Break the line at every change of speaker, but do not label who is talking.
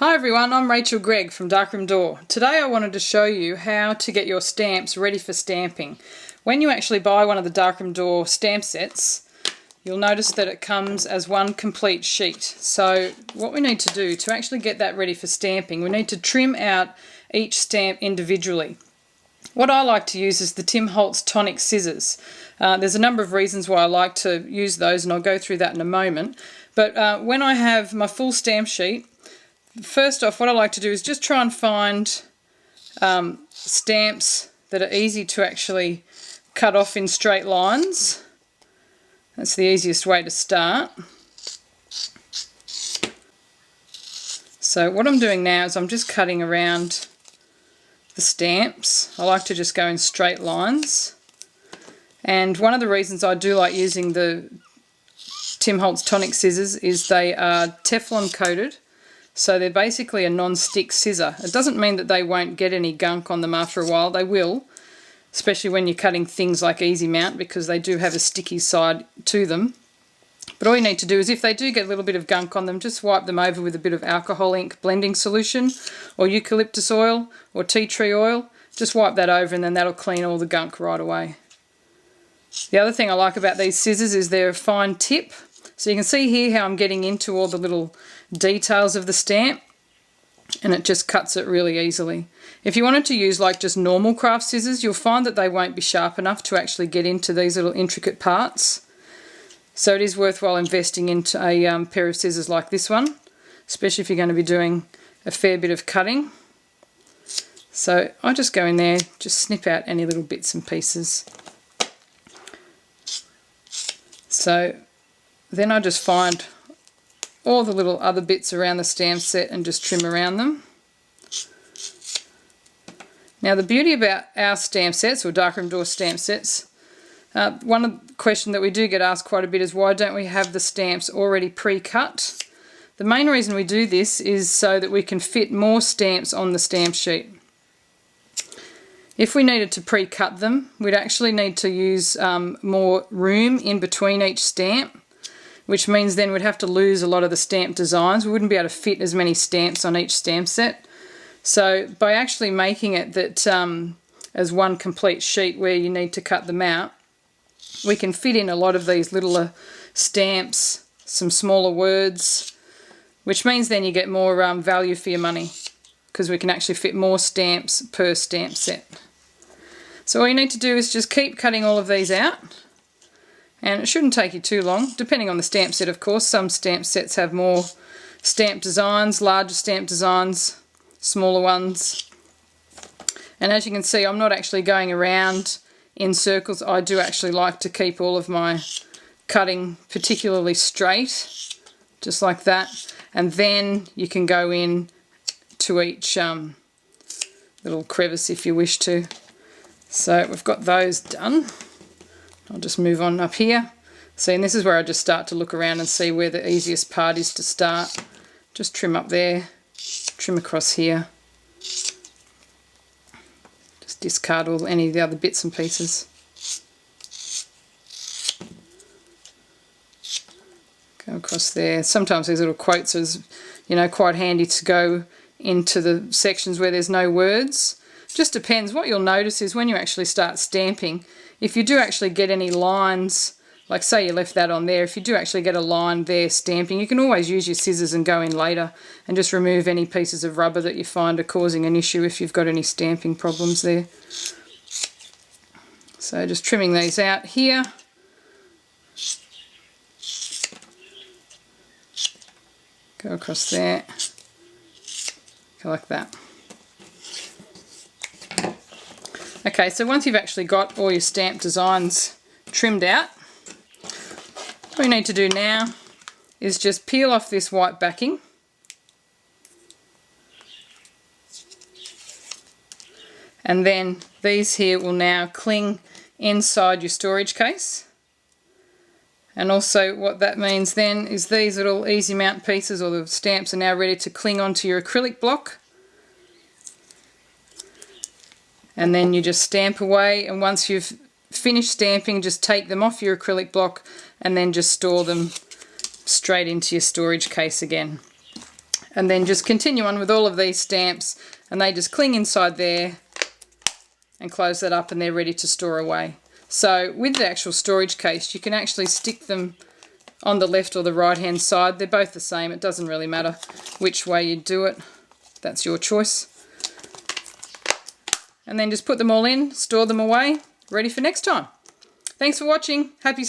Hi everyone, I'm Rachel Gregg from Darkroom Door. Today I wanted to show you how to get your stamps ready for stamping. When you actually buy one of the Darkroom Door stamp sets, you'll notice that it comes as one complete sheet. So what we need to do to actually get that ready for stamping, we need to trim out each stamp individually. What I like to use is the Tim Holtz tonic scissors. There's a number of reasons why I like to use those, and I'll go through that in a moment. But when I have my full stamp sheet, first off, what I like to do is just try and find stamps that are easy to actually cut off in straight lines. That's the easiest way to start. So what I'm doing now is I'm just cutting around the stamps. I like to just go in straight lines. And one of the reasons I do like using the Tim Holtz tonic scissors is they are Teflon coated. So they're basically a non-stick scissor. It doesn't mean that they won't get any gunk on them after a while. They will, especially when you're cutting things like Easy Mount, because they do have a sticky side to them. But all you need to do is, if they do get a little bit of gunk on them, just wipe them over with a bit of alcohol ink blending solution or eucalyptus oil or tea tree oil. Just wipe that over and then that'll clean all the gunk right away. The other thing I like about these scissors is they're a fine tip. So you can see here how I'm getting into all the little details of the stamp, and it just cuts it really easily. If you wanted to use like just normal craft scissors, you'll find that they won't be sharp enough to actually get into these little intricate parts. So it is worthwhile investing into a pair of scissors like this one, especially if you're going to be doing a fair bit of cutting. So I just go in there, just snip out any little bits and pieces. So then I just find all the little other bits around the stamp set and just trim around them. Now the beauty about our stamp sets, or Darkroom Door stamp sets, one question that we do get asked quite a bit is, why don't we have the stamps already pre-cut? The main reason we do this is so that we can fit more stamps on the stamp sheet. If we needed to pre-cut them, we'd actually need to use more room in between each stamp, which means then we'd have to lose a lot of the stamp designs. We wouldn't be able to fit as many stamps on each stamp set. So by actually making it that as one complete sheet where you need to cut them out, we can fit in a lot of these littler stamps, some smaller words, which means then you get more value for your money, because we can actually fit more stamps per stamp set. So all you need to do is just keep cutting all of these out. And it shouldn't take you too long, depending on the stamp set, of course. Some stamp sets have more stamp designs, larger stamp designs, smaller ones. And as you can see, I'm not actually going around in circles. I do actually like to keep all of my cutting particularly straight, just like that. And then you can go in to each little crevice if you wish to. So we've got those done. I'll just move on up here. See, and this is where I just start to look around and see where the easiest part is to start. Just trim up there, trim across here. Just discard any of the other bits and pieces. Go across there. Sometimes these little quotes are, quite handy to go into the sections where there's no words. Just depends. What you'll notice is when you actually start stamping, if you do actually get any lines, like say you left that on there, if you do actually get a line there stamping, you can always use your scissors and go in later and just remove any pieces of rubber that you find are causing an issue if you've got any stamping problems there. So just trimming these out here. Go across there. Go like that. Okay, so once you've actually got all your stamp designs trimmed out, all you need to do now is just peel off this white backing. And then these here will now cling inside your storage case. And also what that means then is these little Easy Mount pieces, or the stamps, are now ready to cling onto your acrylic block. And then you just stamp away, and once you've finished stamping, just take them off your acrylic block and then just store them straight into your storage case again. And then just continue on with all of these stamps, and they just cling inside there and close that up, and they're ready to store away. So with the actual storage case, you can actually stick them on the left or the right hand side. They're both the same. It doesn't really matter which way you do it. That's your choice. And then just put them all in, store them away, ready for next time. Thanks for watching. Happy